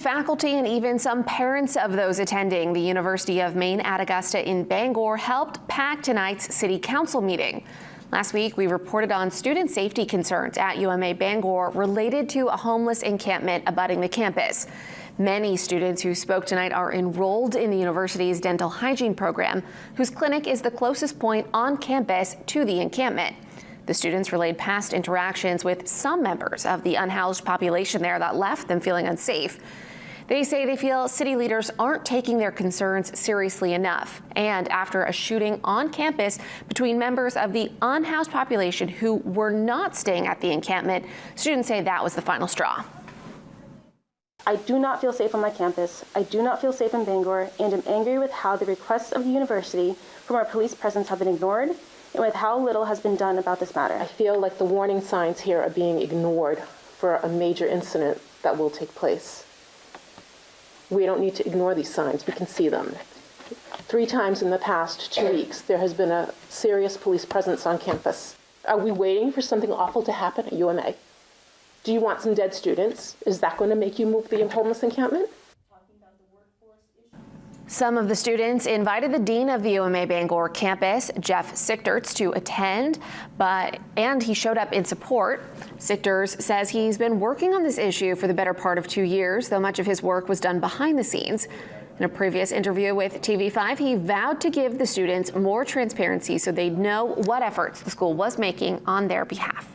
Faculty and even some parents of those attending the University of Maine at Augusta in Bangor helped pack tonight's city council meeting. Last week, we reported on student safety concerns at UMA Bangor related to a homeless encampment abutting the campus. Many students who spoke tonight are enrolled in the university's dental hygiene program, whose clinic is the closest point on campus to the encampment. The students relayed past interactions with some members of the unhoused population there that left them feeling unsafe. They say they feel city leaders aren't taking their concerns seriously enough. And after a shooting on campus between members of the unhoused population who were not staying at the encampment, students say that was the final straw. I do not feel safe on my campus. I do not feel safe in Bangor, and am angry with how the requests of the university from our police presence have been ignored and with how little has been done about this matter. I feel like the warning signs here are being ignored for a major incident that will take place. We don't need to ignore these signs. We can see them. 3 times in the past 2 weeks, there has been a serious police presence on campus. Are we waiting for something awful to happen at UMA? Do you want some dead students? Is that going to make you move the homeless encampment? Some of the students invited the dean of the UMA Bangor campus, Jeff Sichterts, to attend, and he showed up in support. Sichterts says he's been working on this issue for the better part of 2 years, though much of his work was done behind the scenes. In a previous interview with TV5, he vowed to give the students more transparency so they'd know what efforts the school was making on their behalf.